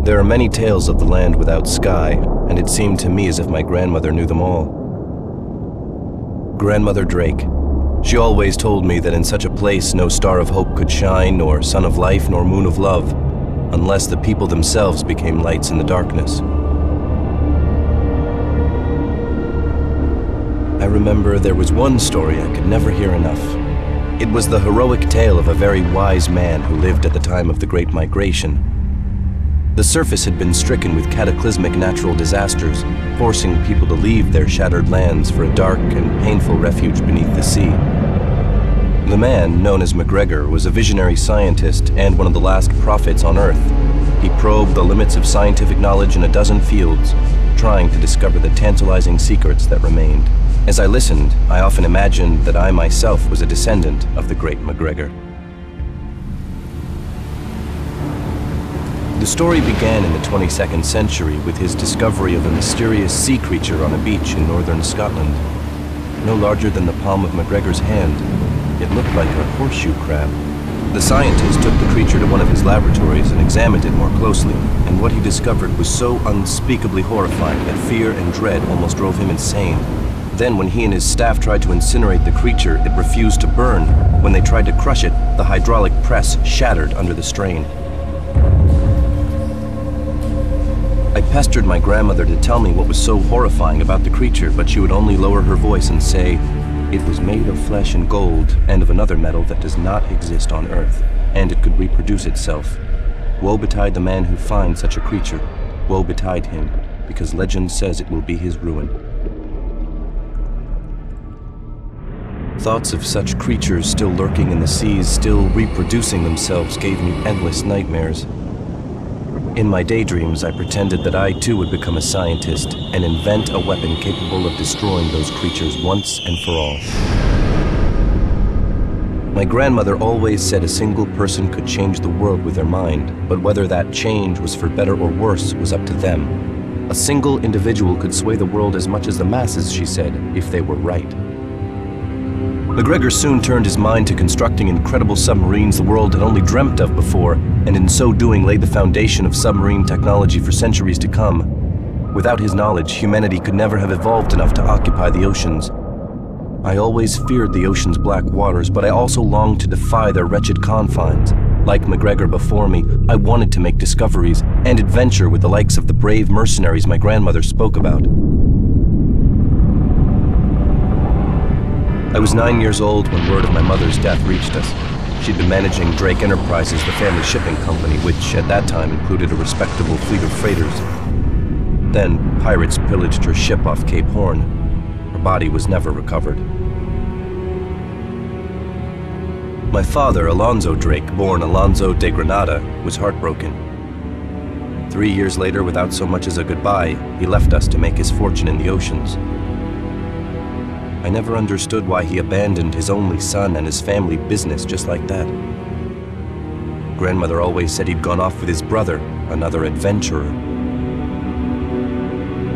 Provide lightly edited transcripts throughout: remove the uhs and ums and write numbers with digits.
There are many tales of the land without sky, and it seemed to me as if my grandmother knew them all. Grandmother Drake. She always told me that in such a place no star of hope could shine, nor sun of life, nor moon of love, unless the people themselves became lights in the darkness. I remember there was one story I could never hear enough. It was the heroic tale of a very wise man who lived at the time of the Great Migration. The surface had been stricken with cataclysmic natural disasters, forcing people to leave their shattered lands for a dark and painful refuge beneath the sea. The man, known as MacGregor, was a visionary scientist and one of the last prophets on Earth. He probed the limits of scientific knowledge in a dozen fields, trying to discover the tantalizing secrets that remained. As I listened, I often imagined that I myself was a descendant of the great MacGregor. The story began in the 22nd century with his discovery of a mysterious sea creature on a beach in northern Scotland. No larger than the palm of MacGregor's hand, it looked like a horseshoe crab. The scientist took the creature to one of his laboratories and examined it more closely, and what he discovered was so unspeakably horrifying that fear and dread almost drove him insane. Then, when he and his staff tried to incinerate the creature, it refused to burn. When they tried to crush it, the hydraulic press shattered under the strain. I pestered my grandmother to tell me what was so horrifying about the creature, but she would only lower her voice and say, "It was made of flesh and gold, and of another metal that does not exist on Earth, and it could reproduce itself. Woe betide the man who finds such a creature. Woe betide him, because legend says it will be his ruin." Thoughts of such creatures still lurking in the seas, still reproducing themselves, gave me endless nightmares. In my daydreams, I pretended that I too would become a scientist and invent a weapon capable of destroying those creatures once and for all. My grandmother always said a single person could change the world with their mind, but whether that change was for better or worse was up to them. A single individual could sway the world as much as the masses, she said, if they were right. MacGregor soon turned his mind to constructing incredible submarines the world had only dreamt of before, and in so doing laid the foundation of submarine technology for centuries to come. Without his knowledge, humanity could never have evolved enough to occupy the oceans. I always feared the ocean's black waters, but I also longed to defy their wretched confines. Like MacGregor before me, I wanted to make discoveries and adventure with the likes of the brave mercenaries my grandmother spoke about. I was 9 years old when word of my mother's death reached us. She'd been managing Drake Enterprises, the family shipping company, which at that time included a respectable fleet of freighters. Then, pirates pillaged her ship off Cape Horn. Her body was never recovered. My father, Alonzo Drake, born Alonzo de Granada, was heartbroken. 3 years later, without so much as a goodbye, he left us to make his fortune in the oceans. I never understood why he abandoned his only son and his family business just like that. Grandmother always said he'd gone off with his brother, another adventurer.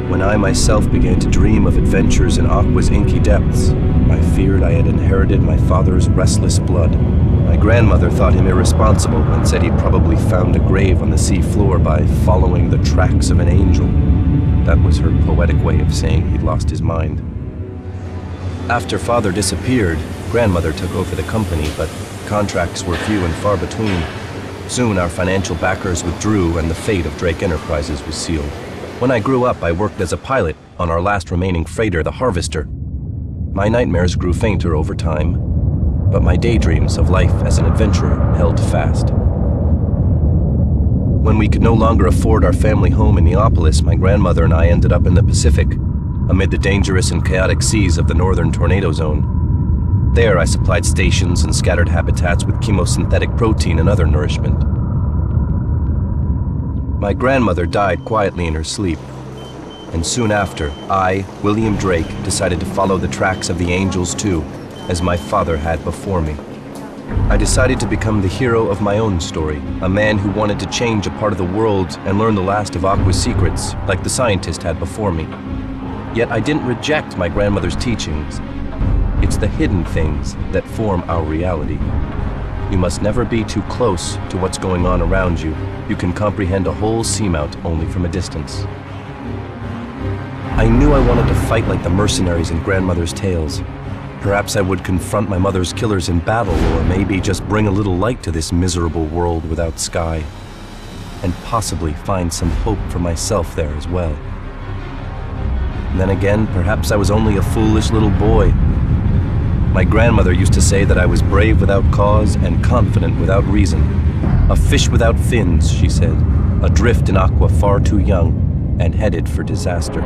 When I myself began to dream of adventures in Aqua's inky depths, I feared I had inherited my father's restless blood. My grandmother thought him irresponsible and said he'd probably found a grave on the sea floor by following the tracks of an angel. That was her poetic way of saying he'd lost his mind. After father disappeared, grandmother took over the company, but contracts were few and far between. Soon our financial backers withdrew and the fate of Drake Enterprises was sealed. When I grew up, I worked as a pilot on our last remaining freighter, the Harvester. My nightmares grew fainter over time, but my daydreams of life as an adventurer held fast. When we could no longer afford our family home in Neapolis, my grandmother and I ended up in the Pacific, amid the dangerous and chaotic seas of the northern tornado zone. There I supplied stations and scattered habitats with chemosynthetic protein and other nourishment. My grandmother died quietly in her sleep, and soon after, I, William Drake, decided to follow the tracks of the angels too, as my father had before me. I decided to become the hero of my own story, a man who wanted to change a part of the world and learn the last of Aqua's secrets, like the scientist had before me. Yet I didn't reject my grandmother's teachings. It's the hidden things that form our reality. You must never be too close to what's going on around you. You can comprehend a whole seamount only from a distance. I knew I wanted to fight like the mercenaries in Grandmother's tales. Perhaps I would confront my mother's killers in battle, or maybe just bring a little light to this miserable world without sky, and possibly find some hope for myself there as well. And then again, perhaps I was only a foolish little boy. My grandmother used to say that I was brave without cause and confident without reason. A fish without fins, she said, adrift in Aqua far too young, and headed for disaster.